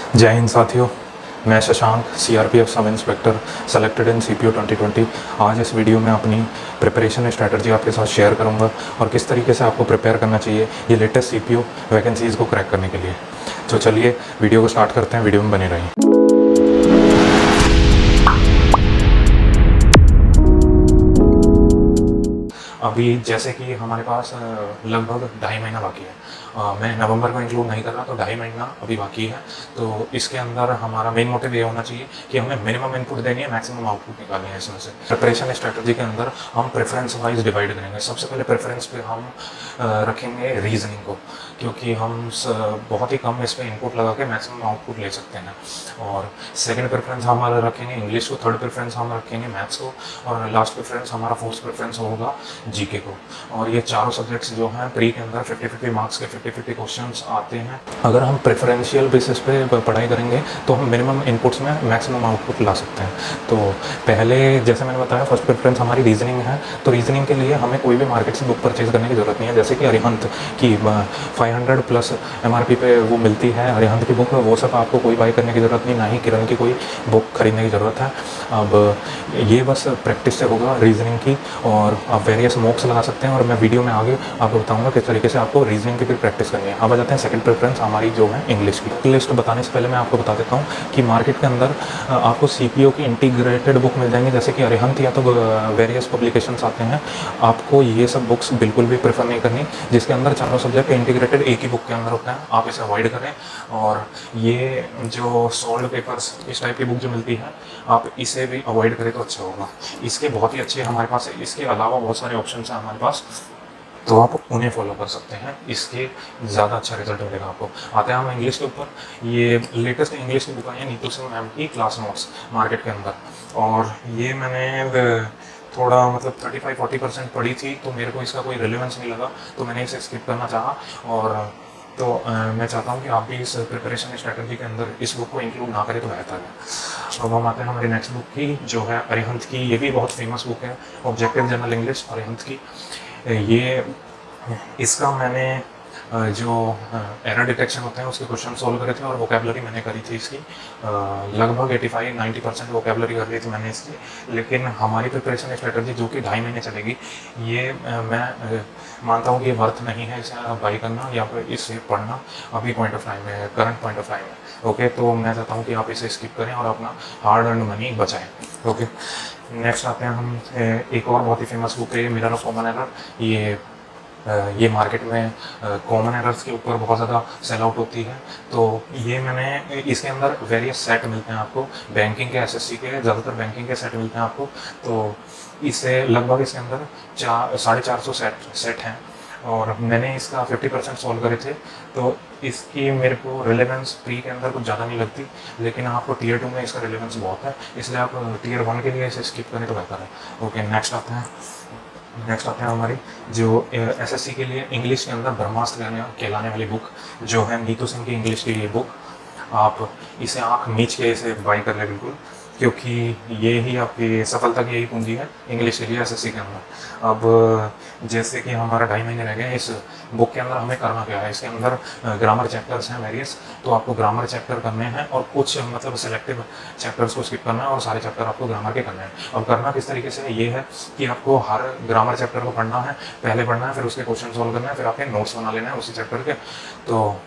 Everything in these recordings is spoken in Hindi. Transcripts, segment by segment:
जय हिंद साथियों, मैं Shashank CRPF sub inspector selected in CPO 2020। आज इस वीडियो में अपनी प्रिपरेशन स्ट्रैटेजी आपके साथ शेयर करूंगा और किस तरीके से आपको प्रिपेयर करना चाहिए ये लेटेस्ट सीपीओ वैकेंसीज़ को क्रैक करने के लिए। तो चलिए वीडियो को स्टार्ट करते हैं, वीडियो में बने रहिए। अभी जैसे कि हमारे पास लगभग 2.5 महीना बाकी है। मैं नवंबर को इंक्लूड नहीं कर रहा, तो 2.5 महीना अभी बाकी है। तो इसके अंदर हमारा मेन मोटिव ये होना चाहिए कि हमें मिनिमम इनपुट देनी है, मैक्सिमम आउटपुट निकालनी है इसमें से। प्रिपरेशन स्ट्रेटजी के अंदर हम प्रेफरेंस वाइज डिवाइड करेंगे। सबसे पहले प्रेफरेंस पे हम रखेंगे रीजनिंग को, क्योंकि हम बहुत ही कम इस पर इनपुट लगा के मैक्सिमम आउटपुट ले सकते हैं। और सेकंड प्रेफरेंस हमारा रखेंगे इंग्लिश को, थर्ड प्रेफरेंस हम रखेंगे मैथ्स को, और लास्ट प्रेफरेंस हमारा फोर्थ प्रेफरेंस होगा जीके को। और ये चारों सब्जेक्ट्स जो हैं प्री के अंदर 50-50 मार्क्स के 50-50 क्वेश्चंस आते हैं। अगर हम प्रेफरेंशियल बेसिस पे पढ़ाई करेंगे तो हम मिनिमम इनपुट्स में मैक्सिमम आउटपुट ला सकते हैं। तो पहले जैसे मैंने बताया, फर्स्ट प्रेफरेंस हमारी रीजनिंग है। तो रीजनिंग के लिए हमें कोई भी मार्केट से बुक परचेज करने की ज़रूरत नहीं है। जैसे कि अरिहंत की 500 प्लस MRP पे वो मिलती है, अरिहंत की बुक, वो सब आपको कोई बाई करने की ज़रूरत नहीं, ना ही किरण की कोई बुक खरीदने की ज़रूरत है। अब ये बस प्रैक्टिस से होगा रीजनिंग की, और आप वेरियस मॉक्स लगा सकते हैं। और मैं वीडियो में आगे आपको बताऊंगा किस तरीके से आपको रीजनिंग की फिर प्रैक्टिस करनी है। अब आ जाते हैं सेकंड प्रेफरेंस हमारी जो है इंग्लिश की। लिस्ट बताने से पहले मैं आपको बता देता हूँ कि मार्केट के अंदर आपको सीपीओ की इंटीग्रेटेड बुक मिल जाएंगी, जैसे कि अरिहंत या तो वेरियस पब्लिकेशंस आते हैं। आपको ये सब बुक्स बिल्कुल भी प्रेफर नहीं करनी जिसके अंदर चारों सब्जेक्ट इंटीग्रेटेड एक ही बुक के अंदर होते हैं। आप इसे अवॉइड करें। और ये जो सॉल्व पेपर्स इस टाइप की बुक जो मिलती है, आप इसे भी अवॉइड करें तो अच्छा होगा। इसके बहुत ही अच्छे हमारे पास है, इसके अलावा बहुत सारे ऑप्शन हैं हमारे पास, तो आप उन्हें फॉलो कर सकते हैं। इसके ज़्यादा अच्छा रिजल्ट मिलेगा आपको। आते हैं हम इंग्लिश के ऊपर। ये लेटेस्ट इंग्लिश की बुक आई है नीतू सिंह मैम की क्लास नोट्स मार्केट के अंदर, और ये मैंने थोड़ा मतलब 35-40% पढ़ी थी, तो मेरे को इसका कोई रिलेवेंस नहीं लगा, तो मैंने इसे स्किप करना चाहा। और तो मैं चाहता हूँ कि आप भी इस प्रिपरेशन स्ट्रेटजी के अंदर इस बुक को इंक्लूड ना करें तो बेहतर है। अब हम आते हैं हमारी नेक्स्ट बुक की, जो है अरिहंत की। ये भी बहुत फेमस बुक है, ऑब्जेक्टिव जनरल इंग्लिश अरिहंत की। ये इसका मैंने जो एरर डिटेक्शन होते हैं उसके क्वेश्चन सोल्व करे थे, और वोकेबलरी मैंने करी थी इसकी लगभग 85-90% वोकेबलरी कर ली थी मैंने इसकी। लेकिन हमारी प्रिपरेशन स्ट्रेटजी जो कि 2.5 महीने चलेगी, ये मैं मानता हूँ कि ये वर्थ नहीं है इसे बाई करना या फिर इसे पढ़ना अभी पॉइंट ऑफ टाइम में, करंट पॉइंट ऑफ टाइम में। ओके, तो मैं चाहता हूँ कि आप इसे स्किप करें और अपना हार्ड अर्न मनी बचाएं। ओके, नेक्स्ट आते हैं हम एक और बहुत ही फेमस बुक है मिरर ऑफ कॉमन एरर। ये मार्केट में कॉमन एरर्स के ऊपर बहुत ज़्यादा सेल आउट होती है। तो ये मैंने इसके अंदर वेरियस सेट मिलते हैं आपको, बैंकिंग के SSC के ज़्यादातर बैंकिंग के सेट मिलते हैं आपको। तो इसे लगभग इसके अंदर 450 सेट हैं, और मैंने इसका 50% सॉल्व करे थे। तो इसकी मेरे को रिलेवेंस प्री के अंदर कुछ ज़्यादा नहीं लगती, लेकिन आपको Tier 2 में इसका रिलेवेंस बहुत है, इसलिए आप Tier 1 के लिए इसे स्किप करें तो बेहतर है। ओके, नेक्स्ट आते हैं हमारी जो SSC के लिए इंग्लिश के अंदर ब्रह्मास्त्र कहलाने वाली बुक, जो है नीतू सिंह की इंग्लिश की ये बुक। आप इसे आँख मीच के इसे बाई कर ले बिल्कुल, क्योंकि ये ही आपकी सफलता की यही पूंजी है इंग्लिश के लिए SSC के अंदर। अब जैसे कि हमारा 2.5 महीने रह गए, इस बुक के अंदर हमें करना क्या है। इसके अंदर ग्रामर चैप्टर्स हैं वेरियस, तो आपको ग्रामर चैप्टर करने हैं और कुछ मतलब सिलेक्टिव चैप्टर्स को स्किप करना है, और सारे चैप्टर आपको ग्रामर के करने हैं। अब करना किस तरीके से ये है कि आपको हर ग्रामर चैप्टर को पढ़ना है, पहले पढ़ना है, फिर उसके क्वेश्चन सॉल्व करना है, फिर आपके नोट्स बना लेना है उसी चैप्टर के। तो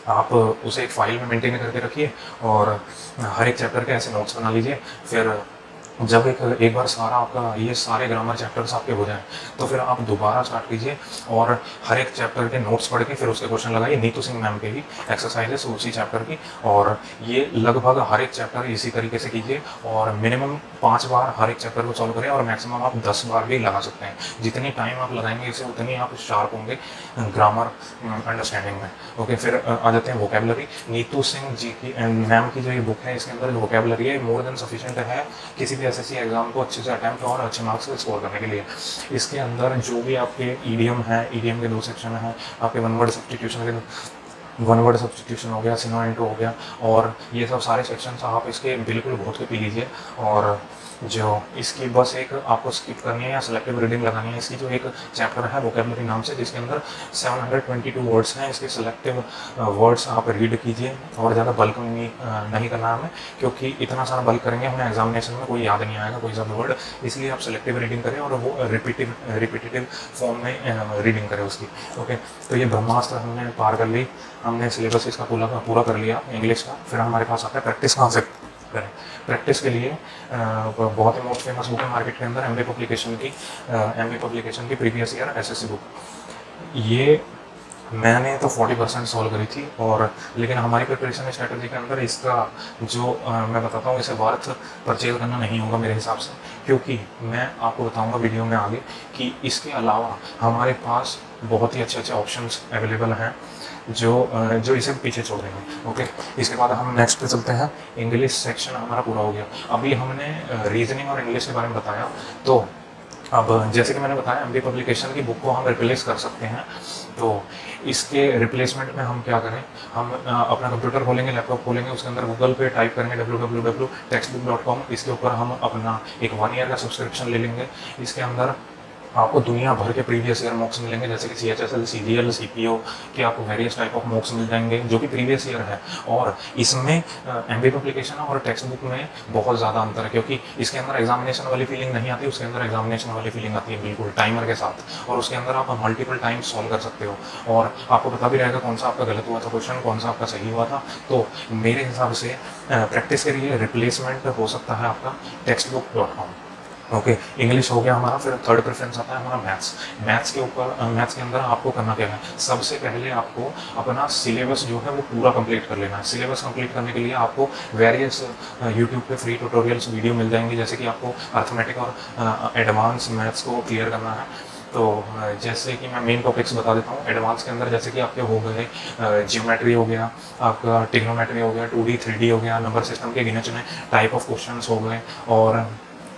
आप उसे एक फाइल में मेंटेन करके रखिए, और हर एक चैप्टर के ऐसे नोट्स बना लीजिए। फिर जब एक बार सारा आपका ये सारे ग्रामर चैप्टर्स आपके हो जाएं, तो फिर आप दोबारा स्टार्ट कीजिए और हर एक चैप्टर के नोट्स पढ़ के फिर उसके क्वेश्चन लगाइए। नीतू सिंह मैम के ही एक्सरसाइजेस उसी चैप्टर की, और ये लगभग हर एक चैप्टर इसी तरीके से कीजिए, और मिनिमम 5 बार हर एक चैप्टर को सॉल्व करें, और मैक्सिमम आप 10 बार भी लगा सकते हैं। जितनी टाइम आप लगाएंगे इसे, उतनी आप शार्प होंगे ग्रामर अंडरस्टैंडिंग में। ओके, फिर आ जाते हैं वोकेबलरी। नीतू सिंह जी की मैम की जो ये बुक है, इसके अंदर जो वोकेबलरी है मोर देन सफिशिएंट है किसी भी SSC एग्जाम को अच्छे से अटैम्प्ट और अच्छे मार्क्स से स्कोर करने के लिए। इसके अंदर जो भी आपके ईडियम है, ईडियम के 2 सेक्शन हैं, आपके वन वर्ड सब्स्टिट्यूशन हो गया, सिनोनिम हो गया, और ये सब सारे सेक्शन आप इसके बिल्कुल घोट के पी लीजिए। और जो इसकी बस एक आपको स्किप करनी है या सेलेक्टिव रीडिंग लगानी है। इसकी जो एक चैप्टर है वोकेबलरी नाम से, जिसके अंदर 722 वर्ड्स हैं। इसके सेलेक्टिव वर्ड्स आप रीड कीजिए और ज़्यादा बल्क में नहीं करना हमें, क्योंकि इतना सारा बल्क करेंगे हमें एग्जामिनेशन में कोई याद नहीं आएगा कोई सा भी वर्ड। इसलिए आप सेलेक्टिव रीडिंग करें और वो रिपीटेटिव फॉर्म में रीडिंग करें उसकी। ओके, तो ये ब्रह्मास्त्र हमने पार कर ली, हमने सिलेबस इसका पूरा कर लिया इंग्लिश का। फिर हमारे पास आता है प्रैक्टिस कहाँ से करें। प्रैक्टिस के लिए बहुत ही मोस्ट फेमस बुक है मार्केट के अंदर, एमबी पब्लिकेशन की प्रीवियस ईयर एसएससी बुक। ये मैंने तो 40% सॉल्व करी थी, और लेकिन हमारी प्रिपरेशन स्ट्रेटजी के अंदर इसका जो मैं बताता हूँ इसे वर्थ परचेज करना नहीं होगा मेरे हिसाब से, क्योंकि मैं आपको बताऊँगा वीडियो में आगे कि इसके अलावा हमारे पास बहुत ही अच्छे ऑप्शंस अवेलेबल हैं जो इसे पीछे छोड़ देंगे। ओके, इसके बाद हम नेक्स्ट पे चलते हैं। इंग्लिश सेक्शन हमारा पूरा हो गया। अभी हमने रीजनिंग और इंग्लिश के बारे में बताया, तो अब जैसे कि मैंने बताया एमबी पब्लिकेशन की बुक को हम रिप्लेस कर सकते हैं। तो इसके रिप्लेसमेंट में हम क्या करें, हम अपना कंप्यूटर खोलेंगे, लैपटॉप खोलेंगे, उसके अंदर गूगल पे टाइप करेंगे www.textbook.com। इसके ऊपर हम अपना एक 1 ईयर का सब्सक्रिप्शन ले लेंगे। इसके अंदर आपको दुनिया भर के प्रीवियस ईयर मॉक्स मिलेंगे, जैसे कि CHSL, CGL, CPO के आपको वेरियस टाइप ऑफ मॉक्स मिल जाएंगे जो कि प्रीवियस ईयर है। और इसमें एमबी पब्लिकेशन और टेक्स्ट बुक में बहुत ज़्यादा अंतर है, क्योंकि इसके अंदर एग्जामिनेशन वाली फीलिंग नहीं आती, उसके अंदर एग्जामिनेशन वाली फीलिंग आती है बिल्कुल टाइमर के साथ, और उसके अंदर आप मल्टीपल टाइम सॉल्व कर सकते हो और आपको पता भी रहेगा कौन सा आपका गलत हुआ था क्वेश्चन, कौन सा आपका सही हुआ था। तो मेरे हिसाब से प्रैक्टिस के लिए रिप्लेसमेंट हो सकता है आपका textbook.com। ओके, इंग्लिश हो गया हमारा। फिर थर्ड प्रेफरेंस आता है हमारा मैथ्स के ऊपर। मैथ्स के अंदर आपको करना क्या है, सबसे पहले आपको अपना सिलेबस जो है वो पूरा कंप्लीट कर लेना है। सिलेबस कंप्लीट करने के लिए आपको वेरियस यूट्यूब पे फ्री ट्यूटोरियल्स वीडियो मिल जाएंगी, जैसे कि आपको अर्थमेटिक और एडवांस मैथ्स को क्लियर करना है। तो जैसे कि मैं मेन टॉपिक्स बता देता हूँ एडवांस के अंदर, जैसे कि आपके हो गए जियोमेट्री हो गया, आपका ट्रिग्नोमेट्री हो गया, 2D 3D हो गया, नंबर सिस्टम के गिने चुने टाइप ऑफ क्वेश्चंस हो गए, और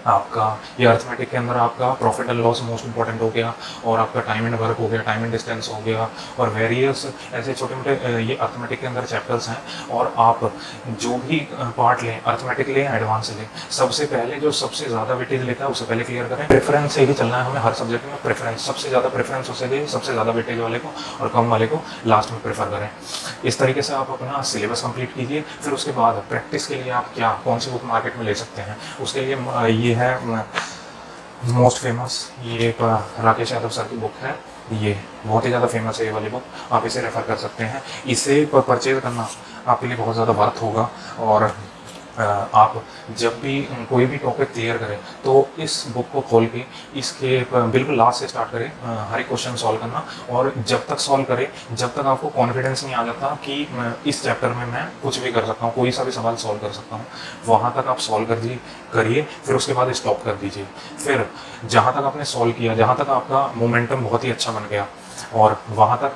आपका ये अर्थमेटिक के अंदर आपका profit and loss most important हो गया, और आपका टाइम एंड वर्क हो गया, टाइम एंड डिस्टेंस हो गया, और वेरियस ऐसे छोटे मोटे ये अर्थमेटिक के अंदर चैप्टर्स हैं। और आप जो भी पार्ट लें, अर्थमेटिक लें या एडवांस लें, सबसे पहले जो सबसे ज़्यादा वेटेज लेता है उससे पहले क्लियर करें। प्रेफरेंस से ही चलना है हमें हर सब्जेक्ट में। प्रेफरेंस सबसे ज़्यादा प्रेफरेंस उसे दें, सबसे ज़्यादा वेटेज वाले को, और कम वाले को लास्ट में प्रेफर करें। इस तरीके से आप अपना सिलेबस कंप्लीट कीजिए। फिर उसके बाद प्रैक्टिस के लिए आप कौन सी बुक मार्केट में ले सकते हैं, उसके लिए ये है मोस्ट फेमस, ये एक राकेश यादव सर की बुक है। ये बहुत ही ज़्यादा फेमस है ये वाली बुक, आप इसे रेफ़र कर सकते हैं। इसे परचेज करना आपके लिए बहुत ज़्यादा वर्थ होगा, और आप जब भी कोई भी टॉपिक क्लियर करें तो इस बुक को खोल के इसके बिल्कुल लास्ट से स्टार्ट करें हर एक क्वेश्चन सॉल्व करना। और जब तक सॉल्व करें, जब तक आपको कॉन्फिडेंस नहीं आ जाता कि इस चैप्टर में मैं कुछ भी कर सकता हूँ, कोई सा भी सवाल सॉल्व कर सकता हूँ, वहाँ तक आप सॉल्व करिए। फिर उसके बाद स्टॉप कर दीजिए। फिर जहाँ तक आपने सॉल्व किया, जहाँ तक आपका मोमेंटम बहुत ही अच्छा बन गया, और वहाँ तक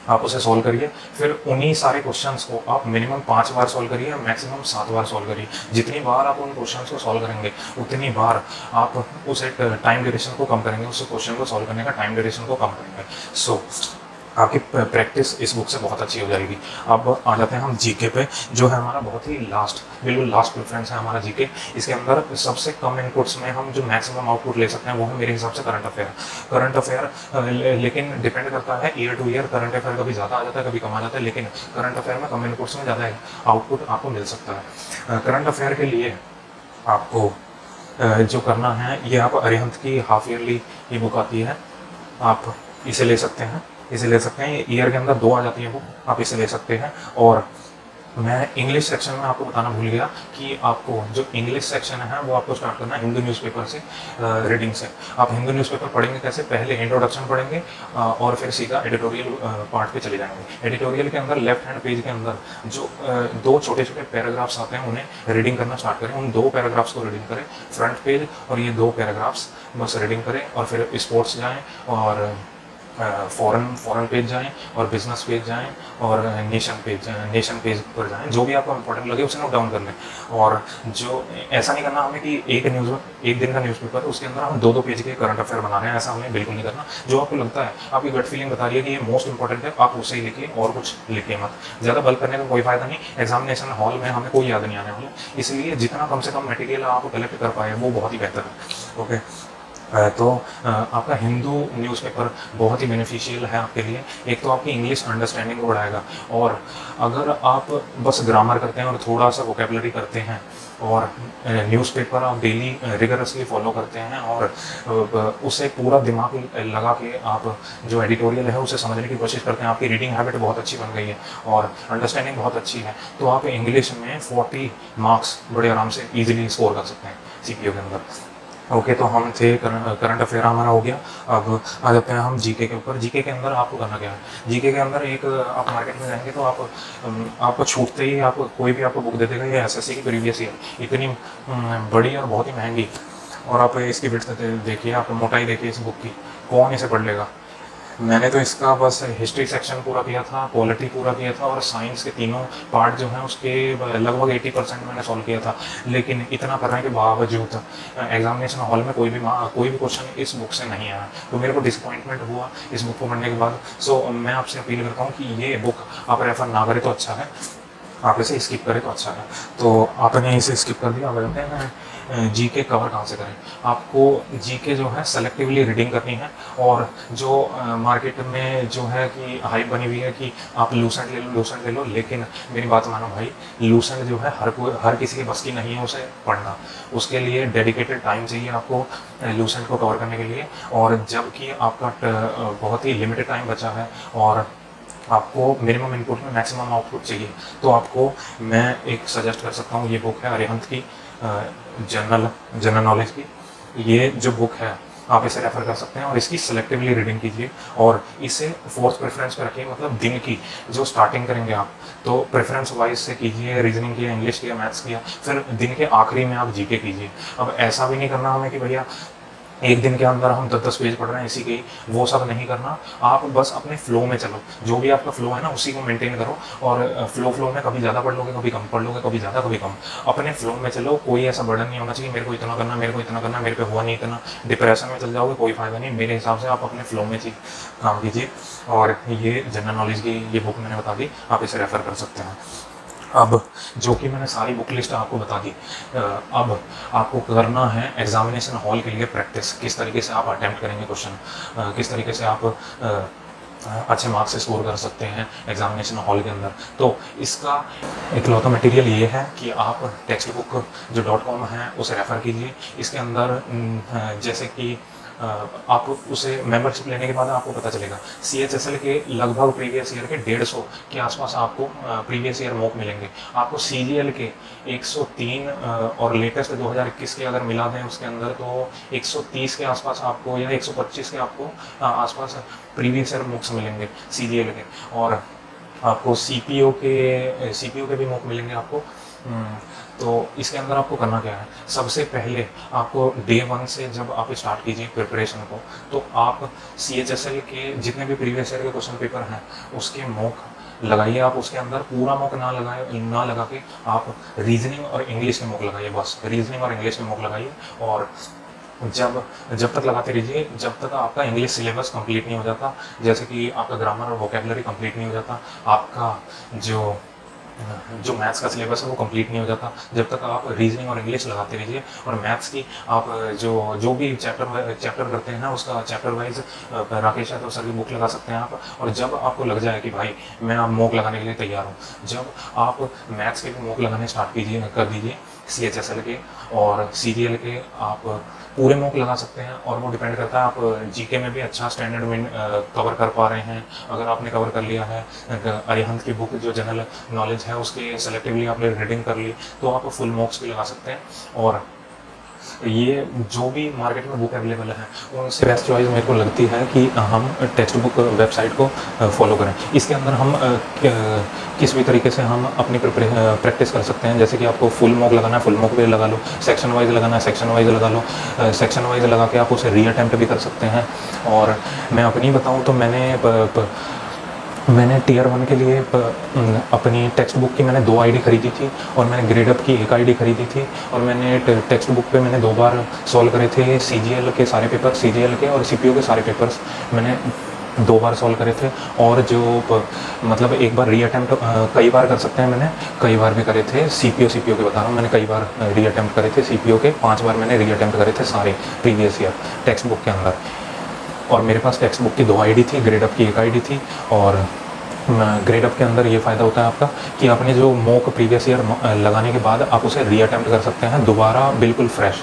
आप उसे सॉल्व करिए। फिर उन्हीं सारे क्वेश्चंस को आप मिनिमम 5 बार सॉल्व करिए, मैक्सिमम 7 बार सॉल्व करिए। जितनी बार आप उन क्वेश्चंस को सॉल्व करेंगे, उतनी बार आप उसे टाइम ड्यूरेशन को कम करेंगे, उस क्वेश्चन को सॉल्व करने का टाइम ड्यूरेशन को कम करेंगे। सो आपकी प्रैक्टिस इस बुक से बहुत अच्छी हो जाएगी। अब आ जाते हैं हम जीके पे, जो है हमारा बहुत ही बिल्कुल लास्ट प्रेफरेंस है हमारा जीके। इसके अंदर सबसे कम इनपुट्स में हम जो मैक्सिमम आउटपुट ले सकते हैं वो है मेरे हिसाब से करंट अफेयर। लेकिन डिपेंड करता है year two year, current affair कभी ज़्यादा आ जाता है, कभी कम आ जाता है, लेकिन करंट अफेयर में कम इनपुट्स में ज़्यादा आउटपुट आपको मिल सकता है। करंट अफेयर के लिए आपको जो करना है, ये आप अरिहंत की हाफ ईयरली ये बुक आती है, आप इसे ले सकते हैं। ये ईयर के अंदर 2 आ जाती है बुक, आप इसे ले सकते हैं। और मैं इंग्लिश सेक्शन में आपको बताना भूल गया कि आपको जो इंग्लिश सेक्शन है वो आपको स्टार्ट करना है हिंदू न्यूज़पेपर से, रीडिंग से। आप हिंदू न्यूज़पेपर पढ़ेंगे कैसे, पहले इंट्रोडक्शन पढ़ेंगे और फिर सीधा एडिटोरियल पार्ट पे चले जाएंगे। एडिटोरियल के अंदर लेफ्ट हैंड पेज के अंदर जो 2 छोटे छोटे पैराग्राफ्स आते हैं, उन्हें रीडिंग करना स्टार्ट करें। उन 2 पैराग्राफ्स को रीडिंग करें, फ्रंट पेज और ये 2 पैराग्राफ्स बस रीडिंग करें, और फिर स्पोर्ट्स जाएँ और फॉरेन पेज जाएं और बिजनेस पेज जाएं और नेशन पेज पर जाएं, जो भी आपको इंपॉर्टेंट लगे उसे नोट डाउन कर लें। और जो ऐसा नहीं करना हमें कि एक दिन का न्यूज़पेपर उसके अंदर हम 2-2 पेज के करंट अफेयर बना रहे हैं, ऐसा हमें बिल्कुल नहीं करना। जो आपको लगता है, आपकी गट फीलिंग बता रही है कि ये मोस्ट इंपॉर्टेंट है, आप उसे ही लिखिए और कुछ लिखिए मत। ज़्यादा बल्क करने का कोई फायदा नहीं, एग्जामिनेशन हॉल में हमें कोई याद नहीं आने वाला, इसलिए जितना कम से कम मटेरियल आप कलेक्ट कर पाए वो बहुत ही बेहतर है। ओके, तो आपका हिंदू न्यूज़पेपर बहुत ही बेनिफिशियल है आपके लिए। एक तो आपकी इंग्लिश अंडरस्टैंडिंग को बढ़ाएगा, और अगर आप बस ग्रामर करते हैं और थोड़ा सा वोकेबलरी करते हैं और न्यूज़पेपर आप डेली रिगरसली फॉलो करते हैं और उसे पूरा दिमाग लगा के आप जो एडिटोरियल है उसे समझने की कोशिश करते हैं, आपकी रीडिंग हैबिट बहुत अच्छी बन गई है और अंडरस्टैंडिंग बहुत अच्छी है, तो आप इंग्लिश में 40 मार्क्स बड़े आराम से ईजिली स्कोर कर सकते हैं CPO के अंदर। ओके, तो हम थे करंट अफेयर हमारा हो गया। अब आ जाते हैं हम जीके के ऊपर। जीके के अंदर आपको करना क्या है? जीके के अंदर एक आप मार्केट में जाएंगे तो आपको छूटते ही आप कोई भी आपको बुक दे देगा, ये एसएससी की प्रीवियस ईयर, इतनी बड़ी और बहुत ही महंगी, और आप इसकी विड्थ देखिए, आप मोटाई देखिए इस बुक की, कौन इसे पढ़ लेगा। मैंने तो इसका बस हिस्ट्री सेक्शन पूरा किया था, पॉलिटी पूरा किया था, और साइंस के तीनों पार्ट जो हैं उसके लगभग 80% मैंने सॉल्व किया था। लेकिन इतना करने के बावजूद एग्जामिनेशन हॉल में कोई भी क्वेश्चन इस बुक से नहीं आया, तो मेरे को डिसअपॉइंटमेंट हुआ इस बुक को पढ़ने के बाद। सो मैं आपसे अपील करता हूँ कि ये बुक आप रेफर ना करें तो अच्छा है, आप इसे स्किप करें तो अच्छा है। तो आपने इसे स्किप कर दिया। आप कहते हैं जीके कवर कहाँ से करें? आपको जीके जो है सेलेक्टिवली रीडिंग करनी है, और जो मार्केट में जो है कि हाइप बनी हुई है कि आप लूसेंट ले लो, लेकिन मेरी बात मानो भाई, लूसेंट जो है हर किसी की बस की नहीं है उसे पढ़ना। उसके लिए डेडिकेटेड टाइम चाहिए आपको लूसेंट को कवर करने के लिए, और जबकि आपका बहुत ही लिमिटेड टाइम बचा है और आपको मिनिमम इनपुट में मैक्सिमम आउटपुट चाहिए, तो आपको मैं एक सजेस्ट कर सकता हूँ। ये बुक है अरिहंत की, जनरल नॉलेज की। ये जो बुक है आप इसे रेफर कर सकते हैं और इसकी सेलेक्टिवली रीडिंग कीजिए, और इसे फोर्थ प्रेफरेंस पे रखिए। मतलब दिन की जो स्टार्टिंग करेंगे आप, तो प्रेफरेंस वाइज से कीजिए, रीजनिंग किया, इंग्लिश किया, मैथ्स किया, फिर दिन के आखिरी में आप जीके कीजिए। अब ऐसा भी नहीं करना हमें कि भैया एक दिन के अंदर हम 10-10 पेज पढ़ रहे हैं इसी के ही, वो सब नहीं करना। आप बस अपने फ्लो में चलो, जो भी आपका फ्लो है ना उसी को मेंटेन करो, और फ्लो में कभी ज़्यादा पढ़ लोगे, कभी कम पढ़ लोगे, कभी ज़्यादा कभी कम। अपने फ्लो में चलो, कोई ऐसा बर्डन नहीं होना चाहिए मेरे को इतना करना, मेरे को इतना करना, मेरे पे हुआ नहीं इतना, डिप्रेशन में चल जाओगे, कोई फ़ायदा नहीं। मेरे हिसाब से आप अपने फ्लो में काम कीजिए। और ये जनरल नॉलेज की ये बुक मैंने बता दी, आप इसे रेफ़र कर सकते हैं। अब जो कि मैंने सारी बुक लिस्ट आपको बता दी, अब आपको करना है एग्जामिनेशन हॉल के लिए प्रैक्टिस। किस तरीके से आप अटैम्प्ट करेंगे क्वेश्चन, किस तरीके से आप अच्छे मार्क्स से स्कोर कर सकते हैं एग्जामिनेशन हॉल के अंदर। तो इसका इकलौता मटेरियल ये है कि आप टेक्स्ट बुक जो .com है उसे रेफ़र कीजिए। इसके अंदर जैसे कि आप उसे मेंबरशिप लेने के बाद आपको पता चलेगा CHSL के लगभग प्रीवियस ईयर के 150 के आसपास आपको प्रीवियस ईयर मॉक मिलेंगे। आपको CGL के 103 और लेटेस्ट 2021 के अगर मिला दें उसके अंदर, तो 130 के आसपास आपको, या 125 के आपको आसपास प्रीवियस ईयर मॉक्स मिलेंगे CGL के। और आपको CPO के भी मॉक मिलेंगे आपको। तो इसके अंदर आपको करना क्या है? सबसे पहले आपको डे 1 से जब आप स्टार्ट कीजिए प्रिपरेशन को, तो आप CHSL के जितने भी प्रीवियस ईयर के क्वेश्चन पेपर हैं उसके मॉक लगाइए। आप उसके अंदर पूरा मॉक ना लगा के आप रीजनिंग और इंग्लिश के मॉक लगाइए, बस रीजनिंग और इंग्लिश के मॉक लगाइए। और जब तक लगाते रहिए जब तक आपका इंग्लिश सिलेबस कंप्लीट नहीं हो जाता, जैसे कि आपका ग्रामर और वोकेबलरी कंप्लीट नहीं हो जाता, आपका जो मैथ्स का सिलेबस है वो कंप्लीट नहीं हो जाता, जब तक आप रीजनिंग और इंग्लिश लगाते रहिए। और मैथ्स की आप जो भी चैप्टर करते हैं ना, उसका chapter wise Rakesh Yadav sir की बुक लगा सकते हैं आप। और जब आपको लग जाए कि भाई मैं अब मॉक लगाने के लिए तैयार हूँ, जब आप मैथ्स के भी मॉक लगाने स्टार्ट कर दीजिए। CHSL के और CGL के आप पूरे मॉक लगा सकते हैं, और वो डिपेंड करता है आप जीके में भी अच्छा स्टैंडर्ड में कवर कर पा रहे हैं। अगर आपने कवर कर लिया है अरिहंत की बुक जो जनरल नॉलेज है उसके सेलेक्टिवली आपने रीडिंग कर ली, तो आप फुल मॉक्स भी लगा सकते हैं। और ये जो भी मार्केट में बुक अवेलेबल है उनसे बेस्ट चॉइस मेरे को लगती है कि हम टेक्स्ट बुक वेबसाइट को फॉलो करें। इसके अंदर हम किस भी तरीके से हम अपनी प्रैक्टिस कर सकते हैं। जैसे कि आपको फुल मॉक लगाना है, फुल मॉक भी लगा लो, सेक्शन वाइज लगाना है, सेक्शन वाइज लगा लो। सेक्शन वाइज लगा के आप उसे री अटेम्प्ट भी कर सकते हैं। और मैं अपनी बताऊँ तो मैंने टीयर 1 के लिए अपनी टेक्स्ट बुक की मैंने 2 आईडी खरीदी थी और मैंने ग्रेडअप की 1 आईडी खरीदी थी। और मैंने टेक्स्ट बुक पे मैंने 2 बार सॉल्व करे थे सीजीएल के सारे पेपर, सीजीएल के और सीपीओ के सारे पेपर्स मैंने 2 बार सॉल्व करे थे। और जो मतलब एक बार री अटेम्प्ट कई बार कर सकते हैं, मैंने कई बार भी करे थे। सीपीओ के बता रहा हूँ, मैंने कई बार री अटेम्प्ट करे थे। सीपीओ के 5 बार मैंने री अटेम्प्ट करे थे सारे प्रीवियस ईयर टेक्स्ट बुक के अंदर। और मेरे पास टेक्स्ट बुक की 2 आईडी थी, ग्रेडअप की 1 आईडी थी। और ग्रेडअप के अंदर ये फ़ायदा होता है आपका कि आपने जो मॉक प्रीवियस ईयर लगाने के बाद आप उसे री अटेम्प्ट कर सकते हैं दोबारा, बिल्कुल फ्रेश।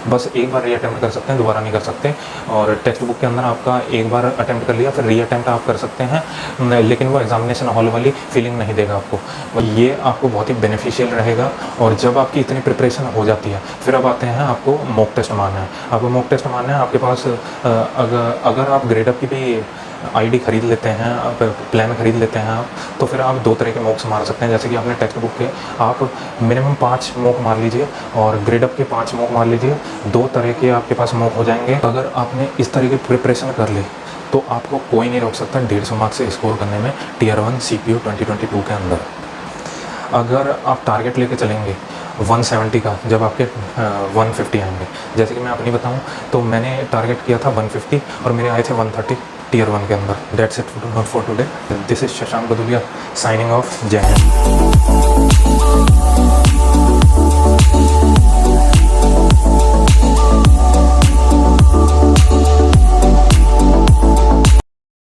बस एक बार री अटेम्प्ट कर सकते हैं, दोबारा नहीं कर सकते। और टेक्स्ट बुक के अंदर आपका एक बार अटेम्प्ट कर लिया, फिर री अटेम्प्ट आप कर सकते हैं, लेकिन वो एग्जामिनेशन हॉल वाली फीलिंग नहीं देगा आपको। ये आपको बहुत ही बेनिफिशियल रहेगा। और जब आपकी इतनी प्रिपरेशन हो जाती है, फिर अब आते हैं आपको मॉक टेस्ट मारना है। आपको मॉक टेस्ट मारना है, आपके पास अगर आप ग्रेडअप की भी आईडी खरीद लेते हैं, आप प्लान खरीद लेते हैं आप, तो फिर आप 2 तरह के मॉक्स मार सकते हैं। जैसे कि आपने टेक्स्ट बुक के आप मिनिमम 5 मॉक मार लीजिए और ग्रेडअप के 5 मॉक मार लीजिए, 2 तरह के आपके पास मॉक हो जाएंगे। अगर आपने इस तरह की प्रिपरेशन कर ली तो आपको कोई नहीं रोक सकता 150 मार्क्स से स्कोर करने में टीयर 1 सीपीयू 2022 के अंदर। अगर आप टारगेट लेके चलेंगे 170 का, जब आपके 150 आएंगे, जैसे कि मैं अपनी बताऊं तो मैंने टारगेट किया था 150 और मेरे आए थे 130 टीयर 1 के अंदर। That's it for today. This is Shashank Baduliya signing off. जय हिंद।